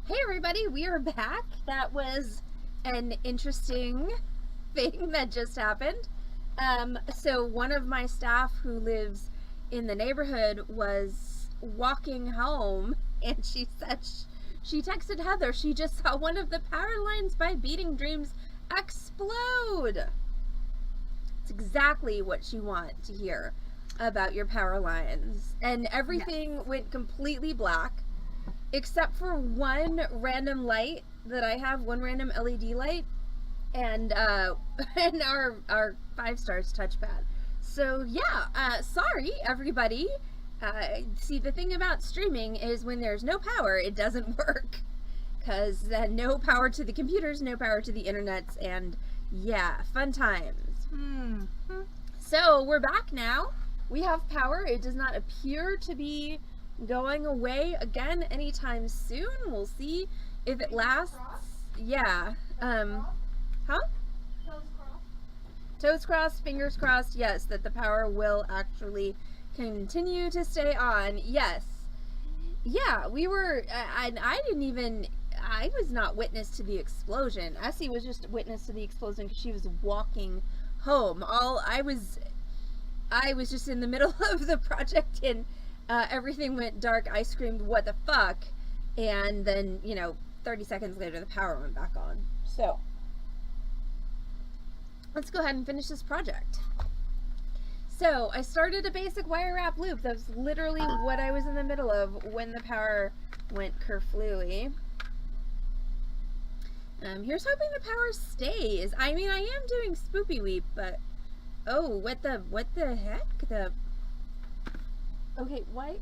Hey everybody, we are back. That was an interesting thing that just happened. So one of my staff who lives in the neighborhood was walking home and she said she texted Heather she just saw one of the power lines by Beading Dreams explode. It's exactly what you want to hear about your power lines. And everything went completely black except for one random light that I have, one random LED light, and and our 5 stars touchpad. So yeah, sorry everybody. See, the thing about streaming is when there's no power, it doesn't work, because then no power to the computers, no power to the internets, and yeah, fun times. So we're back now. We have power. It does not appear to be going away again anytime soon. We'll see if it lasts. Yeah. Huh? Toes crossed, fingers crossed, yes, that the power will actually continue to stay on. Yes. Yeah, we were, and I was not witness to the explosion. Essie was just witness to the explosion because she was walking home. I was just in the middle of the project, and everything went dark. I screamed, "What the fuck?" And then, 30 seconds later, the power went back on. So, let's go ahead and finish this project. So, I started a basic wire wrap loop. That's literally what I was in the middle of when the power went kerflooey. Here's hoping the power stays. I mean, I am doing spoopy weep, but oh, what the heck? Okay, why?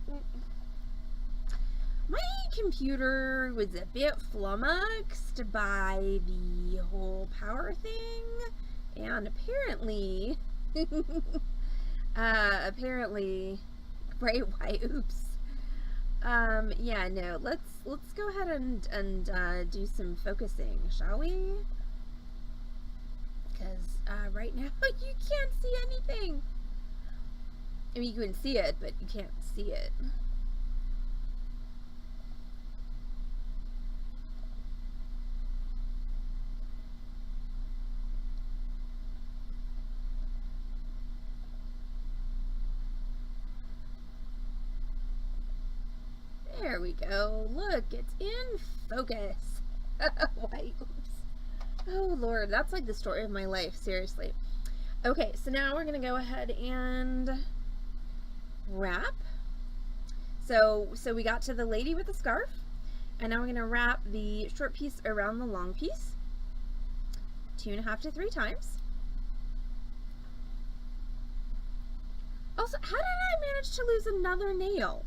My computer was a bit flummoxed by the whole power thing, and apparently, right, oops. Yeah, no, let's go ahead and do some focusing, shall we? Because right now you can't see anything. I mean, you can see it, but you can't see it. There we go. Look, it's in focus. Why, oops. Oh, Lord, that's like the story of my life, seriously. Okay, so now we're going to go ahead and wrap. So we got to the lady with the scarf, and now we're going to wrap the short piece around the long piece 2.5 to 3 times. Also, how did I manage to lose another nail?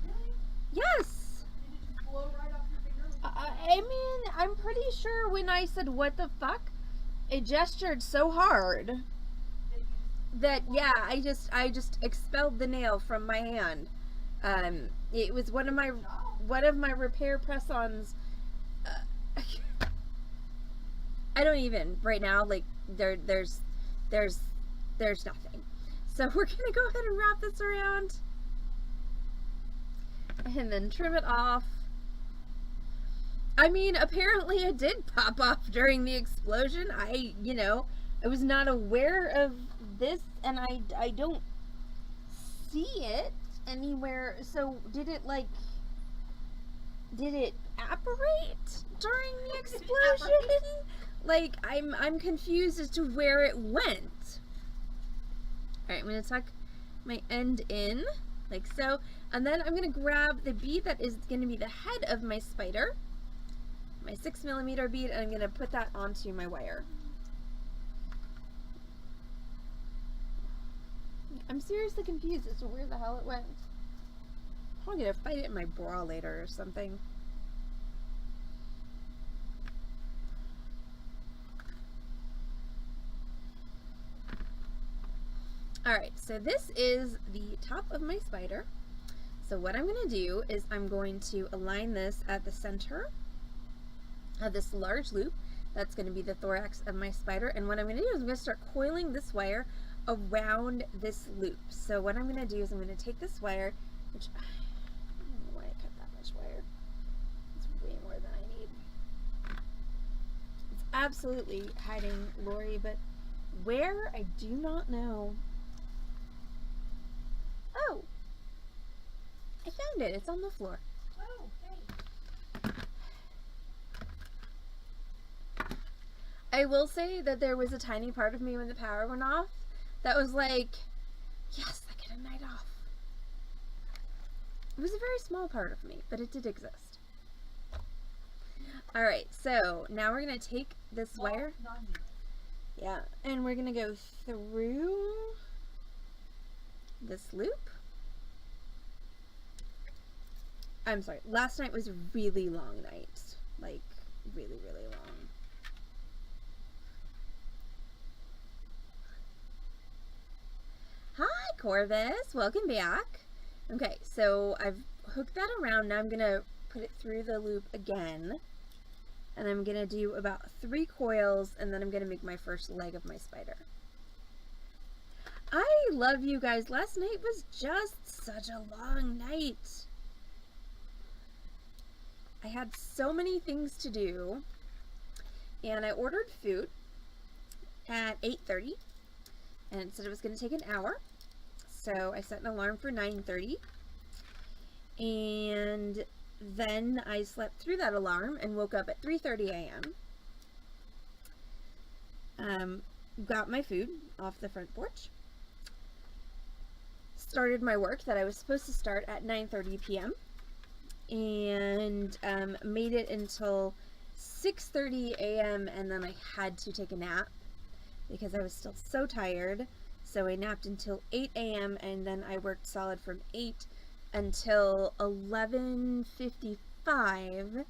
Really? Yes. Did it just blow right off your finger? I mean, I'm pretty sure when I said what the fuck, it gestured so hard that yeah, I just expelled the nail from my hand. It was one of my repair press-ons. I don't even right now, like there's nothing. So we're gonna go ahead and wrap this around and then trim it off. I mean, apparently it did pop off during the explosion. I was not aware of this, and I don't see it anywhere. So did it apparate during the explosion? Like, I'm confused as to where it went. Alright, I'm going to tuck my end in, like so, and then I'm going to grab the bead that is going to be the head of my spider, my 6mm bead, and I'm going to put that onto my wire. I'm seriously confused as to where the hell it went. I'm going to fight it in my bra later or something. Alright, so this is the top of my spider. So what I'm going to do is I'm going to align this at the center of this large loop. That's going to be the thorax of my spider. And what I'm going to do is I'm going to start coiling this wire around this loop. So what I'm going to do is I'm going to take this wire, which I don't know why I cut that much wire. It's way more than absolutely hiding Lori, but where, I do not know. Oh, I found it. It's on the floor. Oh, hey. I will say that there was a tiny part of me when the power went off that was like, yes, I get a night off. It was a very small part of me, but it did exist. Alright, so now we're going to take this wire. Not you. Yeah, and we're going to go through this loop. I'm sorry, last night was a really long night. Like, really, really long. Hi, Corvus. Welcome back. Okay, so I've hooked that around. Now I'm going to put it through the loop again. And I'm going to do about 3 coils, and then I'm going to make my first leg of my spider. I love you guys. Last night was just such a long night. I had so many things to do, and I ordered food at 8:30, and it said it was going to take an hour. So I set an alarm for 9:30, and then I slept through that alarm and woke up at 3:30 a.m. Got my food off the front porch, started my work that I was supposed to start at 9:30 p.m. and made it until 6:30 a.m. and then I had to take a nap because I was still so tired. So I napped until 8 a.m. and then I worked solid from 8 until 11:55.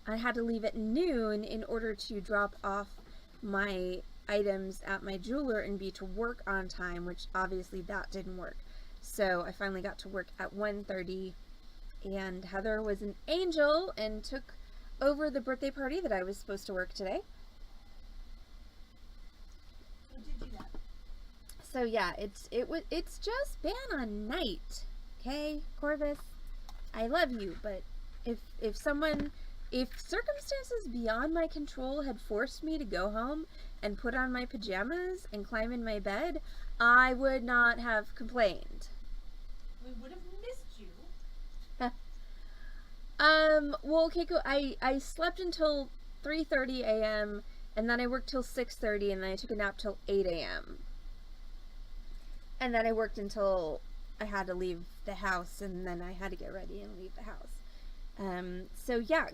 I had to leave at noon in order to drop off my items at my jeweler and be to work on time, which obviously that didn't work. So I finally got to work at 1:30, and Heather was an angel and took over the birthday party that I was supposed to work today. I did do that. So yeah, it's just been a night. Okay, Corvus, I love you, but if circumstances beyond my control had forced me to go home and put on my pajamas and climb in my bed, I would not have complained. We would have missed you. Well, Keiko, I slept until 3:30 a.m. and then I worked till 6:30 and then I took a nap till 8 a.m. And then I worked until I had to leave the house, and then I had to get ready and leave the house. So yeah,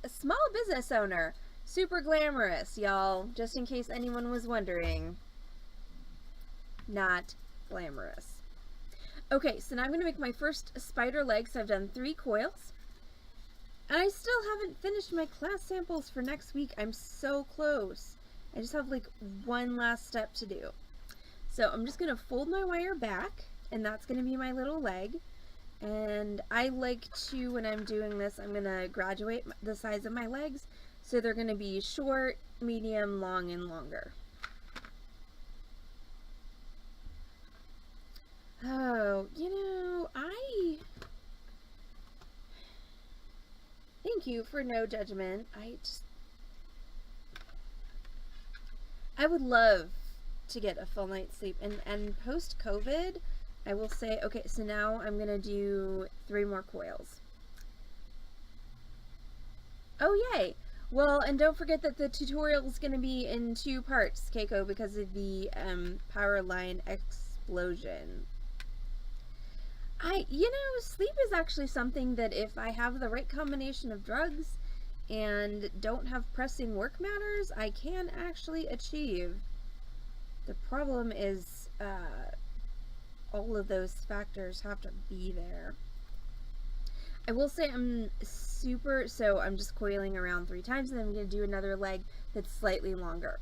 a small business owner, super glamorous, y'all, just in case anyone was wondering. Not glamorous. Okay, so now I'm going to make my first spider leg. So I've done 3 coils. And I still haven't finished my class samples for next week. I'm so close. I just have like one last step to do. So I'm just going to fold my wire back, and that's going to be my little leg. And I like to, when I'm doing this, I'm going to graduate the size of my legs. So they're going to be short, medium, long, and longer. Oh, you know, thank you for no judgment. I would love to get a full night's sleep, and post-COVID, I will say, okay, so now I'm gonna do 3 more coils. Oh, yay! Well, and don't forget that the tutorial is gonna be in 2 parts, Keiko, because of the power line explosion. Sleep is actually something that if I have the right combination of drugs and don't have pressing work matters, I can actually achieve. The problem is all of those factors have to be there. I will say I'm just coiling around 3 times, and then I'm going to do another leg that's slightly longer.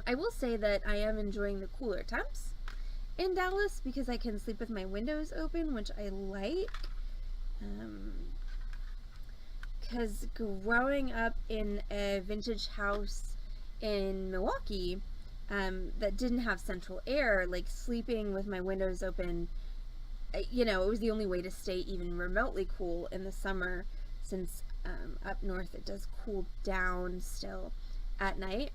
I will say that I am enjoying the cooler temps in Dallas because I can sleep with my windows open, which I like. Because growing up in a vintage house in Milwaukee that didn't have central air, like sleeping with my windows open, it was the only way to stay even remotely cool in the summer, since up north it does cool down still at night.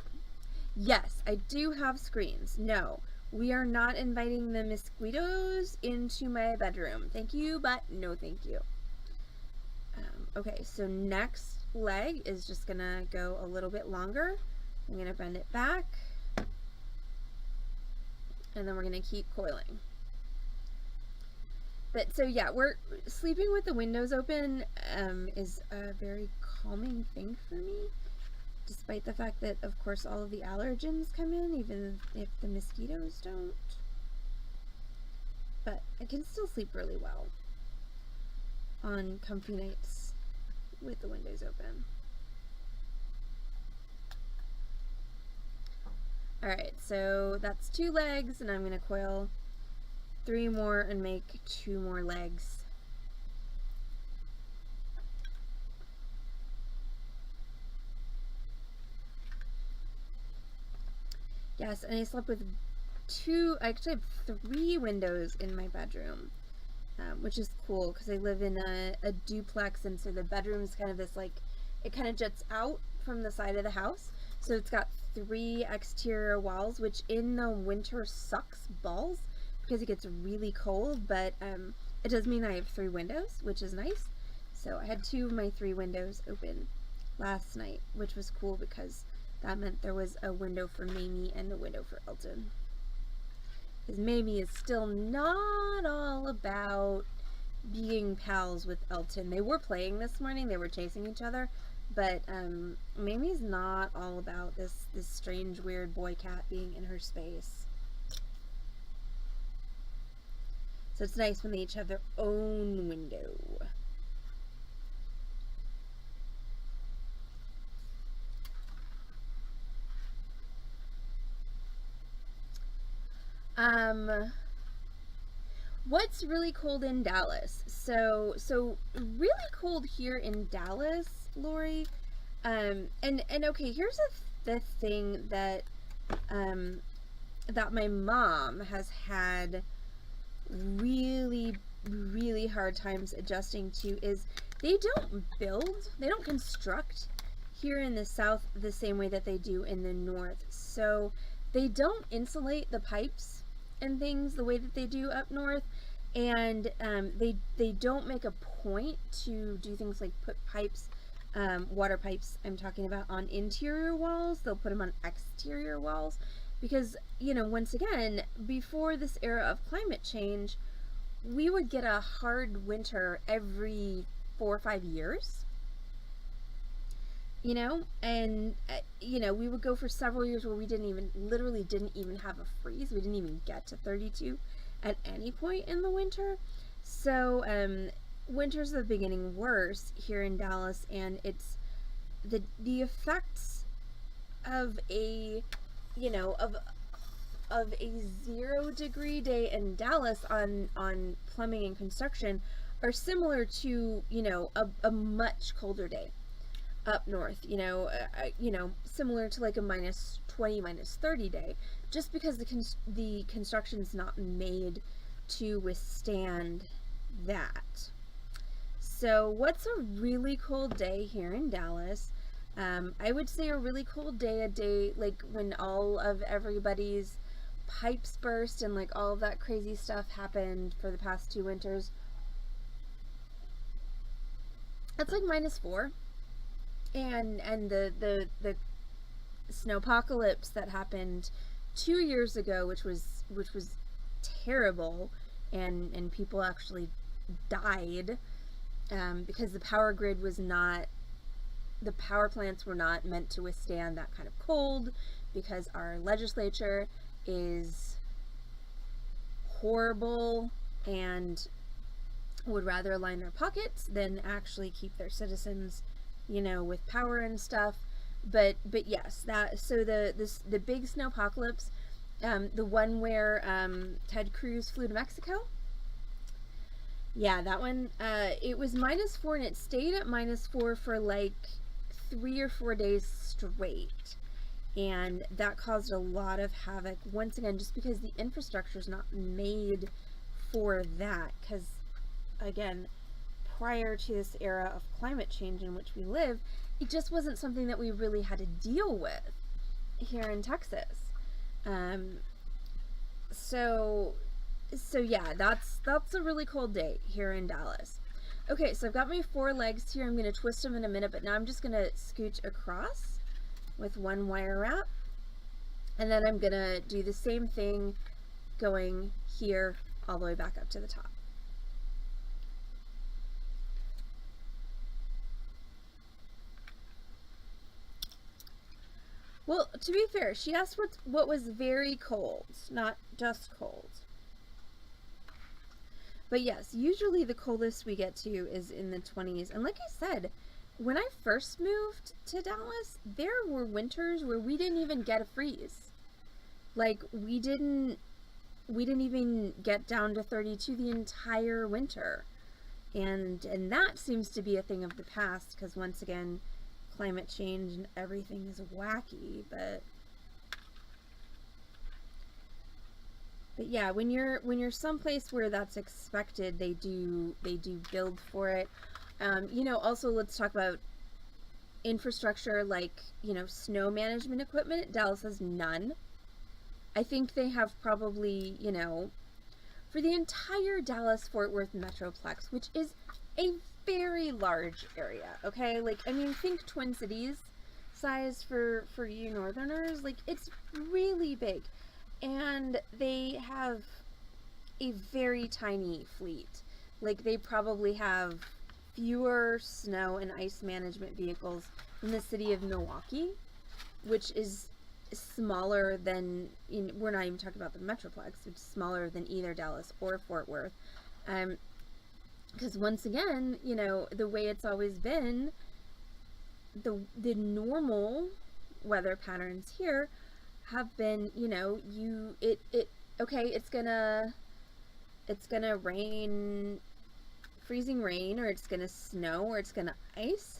Yes, I do have screens. No, we are not inviting the mosquitoes into my bedroom. Thank you, but no thank you. Okay, so next leg is just gonna go a little bit longer. I'm gonna bend it back, and then we're gonna keep coiling. But so yeah, we're sleeping with the windows open is a very calming thing for me, despite the fact that of course all of the allergens come in, even if the mosquitoes don't. But I can still sleep really well on comfy nights with the windows open. Alright, so that's 2 legs, and I'm going to coil 3 more and make 2 more legs. Yes, and I slept with I actually have 3 windows in my bedroom, which is cool because I live in a duplex, and so the bedroom is kind of this, like, it kind of jets out from the side of the house. So it's got 3 exterior walls, which in the winter sucks balls because it gets really cold, but it does mean I have 3 windows, which is nice. So I had 2 of my 3 windows open last night, which was cool because that meant there was a window for Mamie and a window for Elton. Because Mamie is still not all about being pals with Elton. They were playing this morning, they were chasing each other, but Mamie's not all about this strange, weird boy cat being in her space. So it's nice when they each have their own window. What's really cold in Dallas? So really cold here in Dallas, Lori. And okay, here's the thing that that my mom has had really hard times adjusting to is they don't construct here in the South the same way that they do in the North. So they don't insulate the pipes and things the way that they do up north, and they don't make a point to do things like put pipes, water pipes I'm talking about, on interior walls. They'll put them on exterior walls because, you know, once again, before this era of climate change, we would get a hard winter every 4 or 5 years. You know, and you know, we would go for several years where we literally didn't even have a freeze. We didn't even get to 32 at any point in the winter. So winters are beginning worse here in Dallas, and it's the effects of a, you know, of a 0-degree day in Dallas on plumbing and construction are similar to, you know, a much colder day up north, you know, similar to like a -20, -30 day, just because the construction's not made to withstand that. So what's a really cold day here in Dallas? I would say a really cold day, a day like when all of everybody's pipes burst and like all of that crazy stuff happened for the past 2 winters. That's like -4. And the snowpocalypse that happened 2 years ago, which was terrible, and people actually died because the power grid was not, the power plants were not meant to withstand that kind of cold, because our legislature is horrible and would rather line their pockets than actually keep their citizens, you know, with power and stuff. But yes, that, so the big snowpocalypse, the one where Ted Cruz flew to Mexico, yeah, that one, it was -4 and it stayed at -4 for like 3 or 4 days straight, and that caused a lot of havoc, once again, just because the infrastructure is not made for that, because again, prior to this era of climate change in which we live, it just wasn't something that we really had to deal with here in Texas. So yeah, that's a really cold day here in Dallas. Okay, so I've got my 4 legs here. I'm going to twist them in a minute, but now I'm just going to scooch across with 1 wire wrap. And then I'm going to do the same thing going here all the way back up to the top. Well, to be fair, she asked what was very cold, not just cold. But yes, usually the coldest we get to is in the 20s. And like I said, when I first moved to Dallas, there were winters where we didn't even get a freeze. Like, we didn't even get down to 32 the entire winter. And that seems to be a thing of the past, because once again, climate change and everything is wacky. But yeah, when you're someplace where that's expected, they do build for it. You know, also let's talk about infrastructure, like, you know, snow management equipment. Dallas has none. I think they have probably, you know, for the entire Dallas-Fort Worth Metroplex, which is a very large area, okay? Like, I mean, think Twin Cities size for you northerners. Like, it's really big. And they have a very tiny fleet. Like, they probably have fewer snow and ice management vehicles than the city of Milwaukee, which is smaller than, we're not even talking about the Metroplex, which is smaller than either Dallas or Fort Worth. Because once again, you know, the way it's always been, the normal weather patterns here have been, you know, okay, it's gonna rain, freezing rain, or it's gonna snow, or it's gonna ice,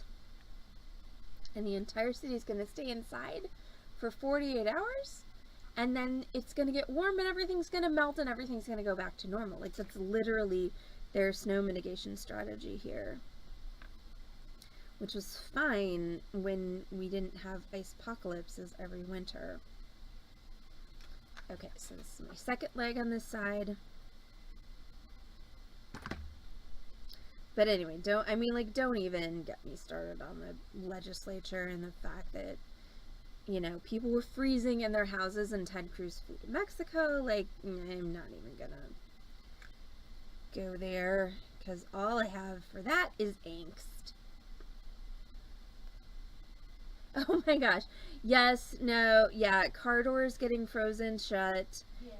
and the entire city is gonna stay inside for 48 hours, and then it's gonna get warm and everything's gonna melt and everything's gonna go back to normal. Like, that's literally their snow mitigation strategy here, which was fine when we didn't have ice apocalypses every winter. Okay, so this is my second leg on this side. But anyway, don't even get me started on the legislature and the fact that, you know, people were freezing in their houses and Ted Cruz flew to Mexico. Like, I'm not even gonna go there, because all I have for that is angst. Oh my gosh. Yes, no, yeah, car doors getting frozen shut. Yeah.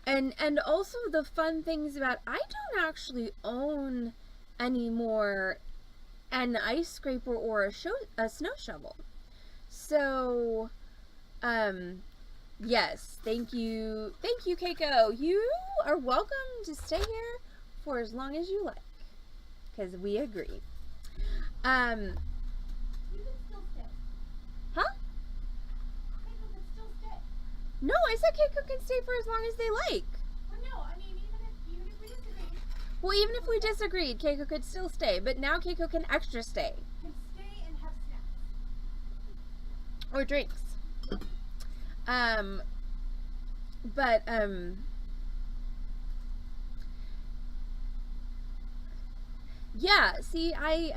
And also the fun things about, I don't actually own anymore an ice scraper or a snow shovel. So, yes, thank you, Keiko. You are welcome to stay here for as long as you like, because we agree. You can still stay. Huh? Keiko can still stay. No, I said Keiko can stay for as long as they like. Well, no, I mean, even if we disagree. Well, even if we disagreed, Keiko could still stay, but now Keiko can extra stay. Can stay and have snacks. Or drinks. Yeah, see, I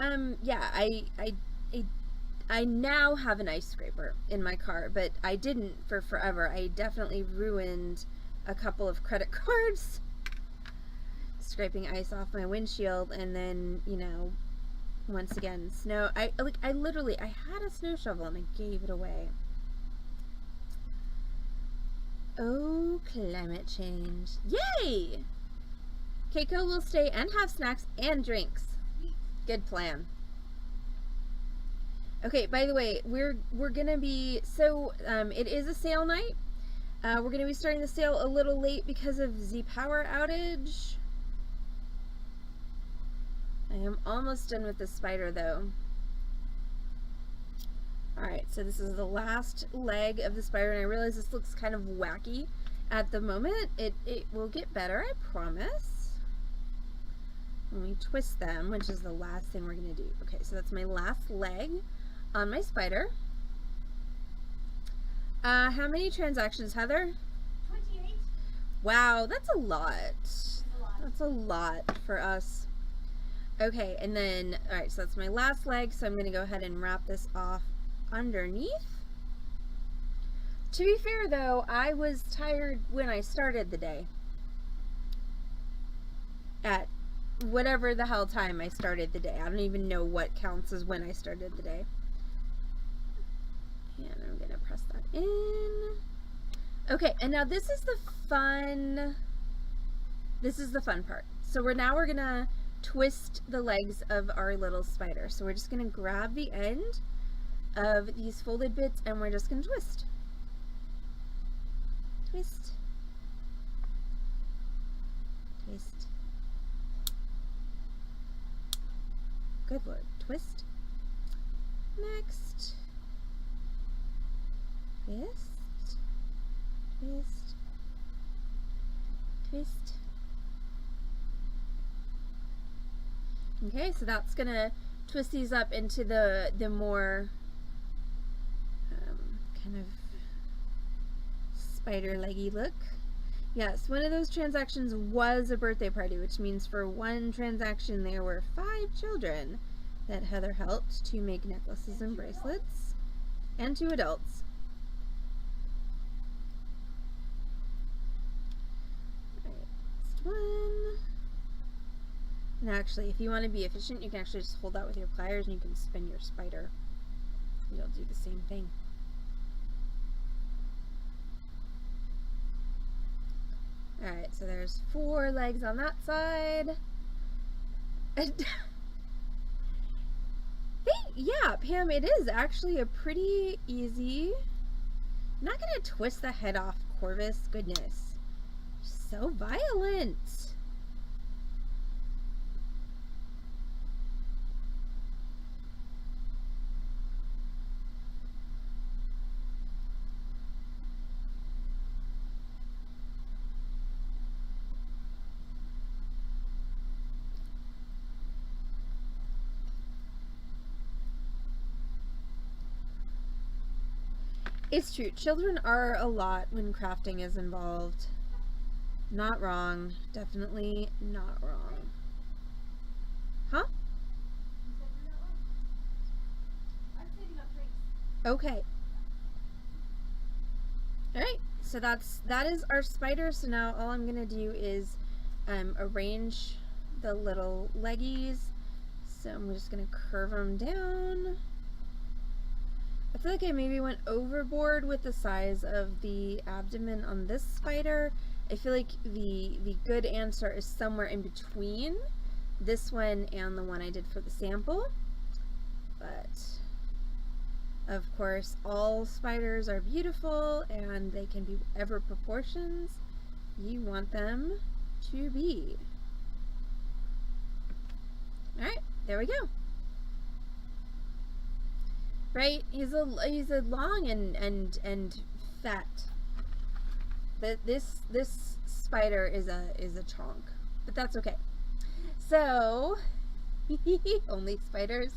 now have an ice scraper in my car, but I didn't for forever. I definitely ruined a couple of credit cards scraping ice off my windshield, and then, you know, once again, snow. I literally had a snow shovel and I gave it away. Oh, climate change. Yay! Keiko will stay and have snacks and drinks. Good plan. Okay, by the way, we're gonna be, it is a sale night. We're gonna be starting the sale a little late because of the power outage. I am almost done with the spider though. Alright, so this is the last leg of the spider, and I realize this looks kind of wacky at the moment. It will get better, I promise. when we twist them, which is the last thing we're going to do. Okay, so that's my last leg on my spider. How many transactions, Heather? 28. Wow, that's a lot. That's a lot. That's a lot for us. Okay, and then, alright, so that's my last leg, so I'm going to go ahead and wrap this off underneath. To be fair, though, I was tired when I started the day. At whatever the hell time I started the day. I don't even know what counts as when I started the day. And I'm going to press that in. Okay, and now this is the fun part. So we're going to twist the legs of our little spider. So we're just going to grab the end of these folded bits and we're just going to twist. Twist. Twist. Good Lord. Twist. Next. Twist. Twist. Twist. Okay, so that's gonna twist these up into the more kind of spider leggy look. Yes, one of those transactions was a birthday party, which means for one transaction there were 5 children that Heather helped to make necklaces and bracelets, and 2 adults. Alright, next one. And actually, if you want to be efficient, you can actually just hold that with your pliers and you can spin your spider. You'll do the same thing. Alright, so there's 4 legs on that side. Yeah, Pam, it is actually a pretty easy... I'm not gonna twist the head off Corvus. Goodness. So violent. It's true. Children are a lot when crafting is involved. Not wrong. Definitely not wrong. Huh? I'm saving up drinks. Okay. Alright, so that is our spider. So now all I'm gonna do is arrange the little leggies. So I'm just gonna curve them down. I feel like I maybe went overboard with the size of the abdomen on this spider. I feel like the good answer is somewhere in between this one and the one I did for the sample. But of course, all spiders are beautiful and they can be whatever proportions you want them to be. Alright, there we go. Right? He's a long and fat. This spider is a chonk, but that's okay. So only spiders.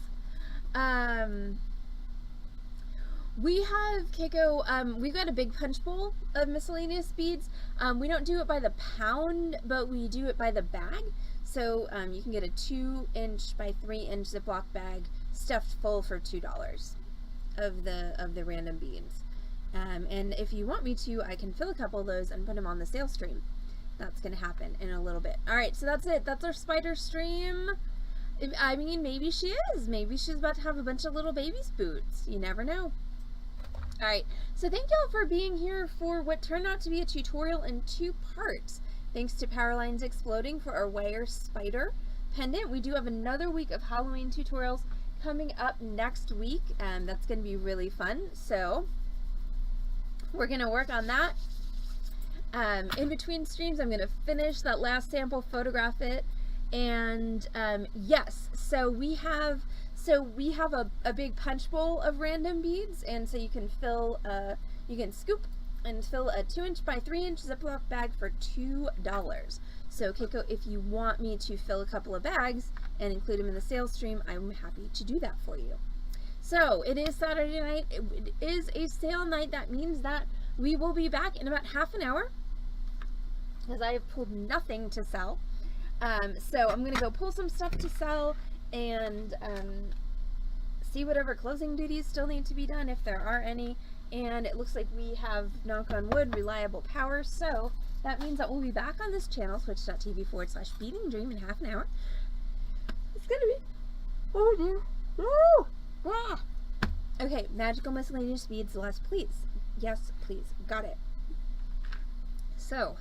We have Keiko. We've got a big punch bowl of miscellaneous beads. We don't do it by the pound, but we do it by the bag. So you can get a 2-inch by 3-inch Ziploc bag stuffed full for $2 of the random beads. And if you want me to, I can fill a couple of those and put them on the sales stream. That's going to happen in a little bit. Alright, so that's it. That's our spider stream. I mean, maybe she is. Maybe she's about to have a bunch of little baby's boots. You never know. Alright, so thank y'all for being here for what turned out to be a tutorial in 2 parts. Thanks to Power Lines Exploding for our wire spider pendant. We do have another week of Halloween tutorials coming up next week, and that's going to be really fun. So we're going to work on that. In between streams, I'm going to finish that last sample, photograph it, and yes, so we have a big punch bowl of random beads, and so you can fill, you can scoop and fill a 2-inch by 3-inch Ziploc bag for $2. So Keiko, if you want me to fill a couple of bags and include them in the sales stream, I'm happy to do that for you. So it is Saturday night. It is a sale night. That means that we will be back in about half an hour, because I have pulled nothing to sell. So I'm going to go pull some stuff to sell and see whatever closing duties still need to be done, if there are any. And it looks like we have, knock on wood, reliable power. So that means that we'll be back on this channel, twitch.tv/Beading Dream, in half an hour. It's going to be, oh dear. Woo! Ah. Okay, magical miscellaneous beads, Celeste, please. Yes, please. Got it. So,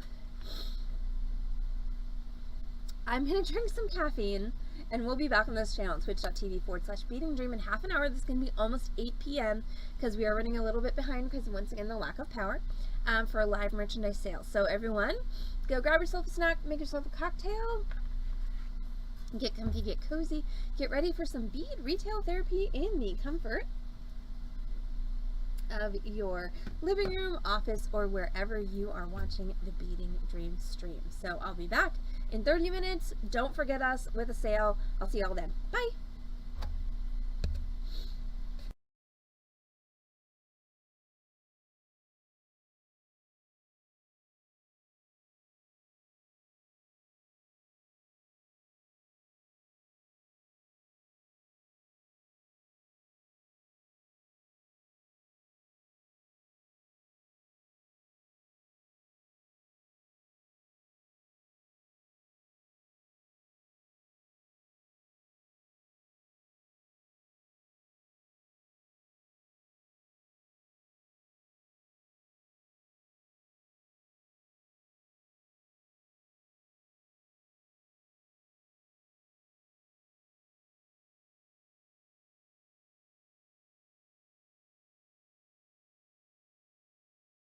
I'm going to drink some caffeine, and we'll be back on this channel, twitch.tv/Beading Dream, in half an hour. This is going to be almost 8 p.m. because we are running a little bit behind because, once again, the lack of power for a live merchandise sale. So, everyone, go grab yourself a snack, make yourself a cocktail, get comfy, get cozy, get ready for some bead retail therapy in the comfort of your living room, office, or wherever you are watching the Beading Dream stream. So I'll be back in 30 minutes. Don't forget us with a sale. I'll see y'all then. Bye.